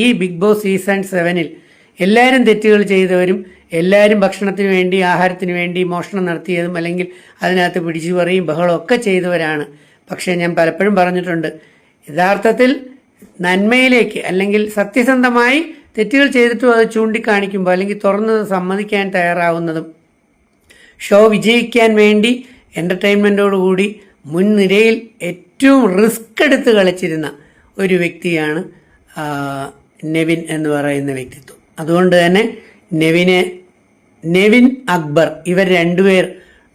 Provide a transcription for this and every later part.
ഈ big boss season 7-ൽ എല്ലാവരും തെറ്റുകൾ ചെയ്തവരും എല്ലാവരും ഭക്ഷണത്തിന് വേണ്ടി ആഹാരത്തിന് വേണ്ടി മോഷണം നടത്തിയതും അല്ലെങ്കിൽ അതിനകത്ത് പിടിച്ചുപറിയും ബഹളവും ഒക്കെ ചെയ്തവരാണ്. പക്ഷേ ഞാൻ പലപ്പോഴും പറഞ്ഞിട്ടുണ്ട്, യഥാർത്ഥത്തിൽ നന്മയിലേക്ക് അല്ലെങ്കിൽ സത്യസന്ധമായി തെറ്റുകൾ ചെയ്തിട്ടും അത് ചൂണ്ടിക്കാണിക്കുമ്പോൾ അല്ലെങ്കിൽ തുറന്നത് സമ്മതിക്കാൻ തയ്യാറാവുന്നതും ഷോ വിജയിക്കാൻ വേണ്ടി എൻ്റർടൈൻമെൻറ്റോടുകൂടി മുൻനിരയിൽ ഏറ്റവും റിസ്ക് എടുത്ത് കളിച്ചിരുന്ന ഒരു വ്യക്തിയാണ് നെവിൻ എന്ന് പറയുന്ന വ്യക്തിത്വം. അതുകൊണ്ട് തന്നെ നെവിൻ അക്ബർ ഇവർ രണ്ടുപേർ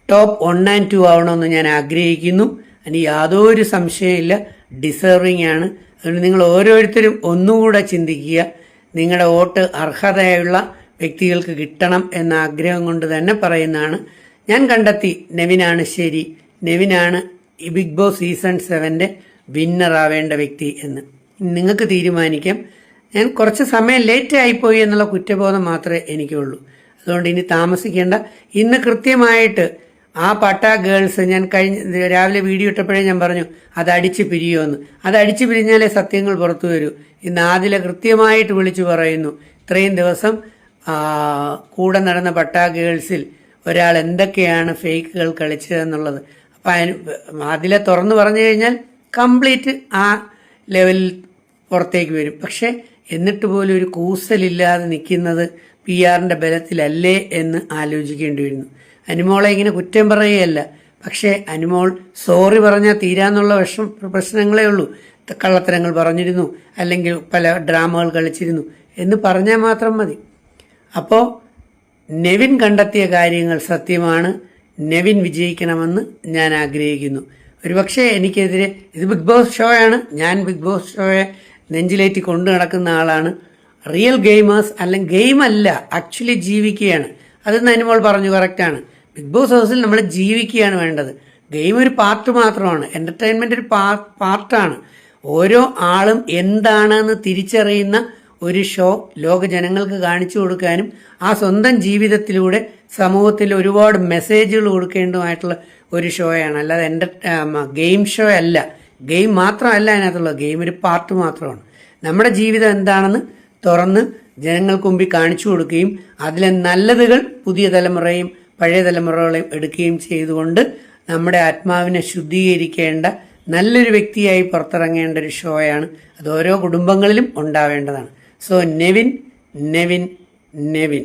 ടോപ്പ് 1 and 2 ആവണമെന്ന് ഞാൻ ആഗ്രഹിക്കുന്നു. അതിന് യാതൊരു സംശയമില്ല, ഡിസേർവിംഗ് ആണ്. അതുകൊണ്ട് നിങ്ങൾ ഓരോരുത്തരും ഒന്നുകൂടെ ചിന്തിക്കുക, നിങ്ങളുടെ വോട്ട് അർഹതയുള്ള വ്യക്തികൾക്ക് കിട്ടണം എന്ന ആഗ്രഹം കൊണ്ട് തന്നെ പറയുന്നതാണ്. ഞാൻ കണ്ടെത്തി നെവിനാണ് ശരി, നെവിനാണ് ഈ ബിഗ് ബോസ് സീസൺ 7-ന്റെ വിന്നർ ആവേണ്ട വ്യക്തി എന്ന് നിങ്ങൾക്ക് തീരുമാനിക്കാം. ഞാൻ കുറച്ച് സമയം ലേറ്റ് ആയിപ്പോയി എന്നുള്ള കുറ്റബോധം മാത്രമേ എനിക്കുള്ളൂ. അതുകൊണ്ട് ഇനി താമസിക്കേണ്ട. ഇന്ന് കൃത്യമായിട്ട് ആ പട്ട ഗേൾസ്, ഞാൻ രാവിലെ വീഡിയോ ഇട്ടപ്പോഴേ ഞാൻ പറഞ്ഞു അത് അടിച്ച് പിരിയുമെന്ന്. അത് അടിച്ച് പിരിഞ്ഞാലേ സത്യങ്ങൾ പുറത്തു വരൂ. ഇന്ന് ആദില കൃത്യമായിട്ട് വിളിച്ചു പറയുന്നു, ഇത്രയും ദിവസം കൂടെ നടന്ന പട്ട ഗേൾസിൽ ഒരാൾ എന്തൊക്കെയാണ് ഫേക്കുകൾ കളിച്ചതെന്നുള്ളത്. അപ്പം അതിലെ തുറന്നു പറഞ്ഞു കഴിഞ്ഞാൽ കംപ്ലീറ്റ് ആ ലെവലിൽ പുറത്തേക്ക് വരും. പക്ഷെ എന്നിട്ട് പോലും ഒരു കൂസലില്ലാതെ നിൽക്കുന്നത് PR-ന്റെ ബലത്തിലല്ലേ എന്ന് ആലോചിക്കേണ്ടി വരുന്നു. അനുമോളെ ഇങ്ങനെ കുറ്റം പറയുകയല്ല, പക്ഷേ അനുമോൾ സോറി പറഞ്ഞാൽ തീരാന്നുള്ള പ്രശ്നങ്ങളേ ഉള്ളൂ. കള്ളത്തരങ്ങൾ പറഞ്ഞിരുന്നു, അല്ലെങ്കിൽ പല ഡ്രാമകൾ കളിച്ചിരുന്നു എന്ന് പറഞ്ഞാൽ മാത്രം മതി. അപ്പോൾ നെവിൻ കണ്ടെത്തിയ കാര്യങ്ങൾ സത്യമാണ്. നെവിൻ വിജയിക്കണമെന്ന് ഞാൻ ആഗ്രഹിക്കുന്നു. ഒരുപക്ഷെ എനിക്കെതിരെ ഇത് ബിഗ് ബോസ് ഷോയാണ്, ഞാൻ ബിഗ് ബോസ് ഷോയെ നെഞ്ചിലേറ്റി കൊണ്ടു നടക്കുന്ന ആളാണ്. റിയൽ ഗെയിമേഴ്സ് അല്ലെങ്കിൽ ഗെയിമല്ല, ആക്ച്വലി ജീവിക്കുകയാണ്. അതെന്ന് അനുമോൾ പറഞ്ഞു, കറക്റ്റാണ്. ബിഗ് ബോസ് ഹൗസിൽ നമ്മൾ ജീവിക്കുകയാണ് വേണ്ടത്. ഗെയിം ഒരു പാർട്ട് മാത്രമാണ്, എന്റർടൈൻമെന്റ് ഒരു പാർട്ടാണ്. ഓരോ ആളും എന്താണെന്ന് തിരിച്ചറിയുന്ന ഒരു ഷോ ലോക ജനങ്ങൾക്ക് കാണിച്ചു കൊടുക്കാനും ആ സ്വന്തം ജീവിതത്തിലൂടെ സമൂഹത്തിൽ ഒരുപാട് മെസ്സേജുകൾ കൊടുക്കേണ്ടതുമായിട്ടുള്ള ഒരു ഷോയാണ്. അല്ലാതെ ഗെയിം ഷോ അല്ല, ഗെയിം മാത്രമല്ല അതിനകത്തുള്ളത്. ഗെയിം ഒരു പാർട്ട് മാത്രമാണ്. നമ്മുടെ ജീവിതം എന്താണെന്ന് തുറന്ന് ജനങ്ങൾക്ക് മുമ്പിൽ കാണിച്ചു കൊടുക്കുകയും അതിലെ നല്ലതുകൾ പുതിയ തലമുറയും പഴയ തലമുറകളെയും എടുക്കുകയും ചെയ്തുകൊണ്ട് നമ്മുടെ ആത്മാവിനെ ശുദ്ധീകരിക്കേണ്ട നല്ലൊരു വ്യക്തിയായി പുറത്തിറങ്ങേണ്ട ഒരു ഷോയാണ്. അത് ഓരോ കുടുംബങ്ങളിലും ഉണ്ടാവേണ്ടതാണ്. സോ നെവിൻ നെവിൻ നെവിൻ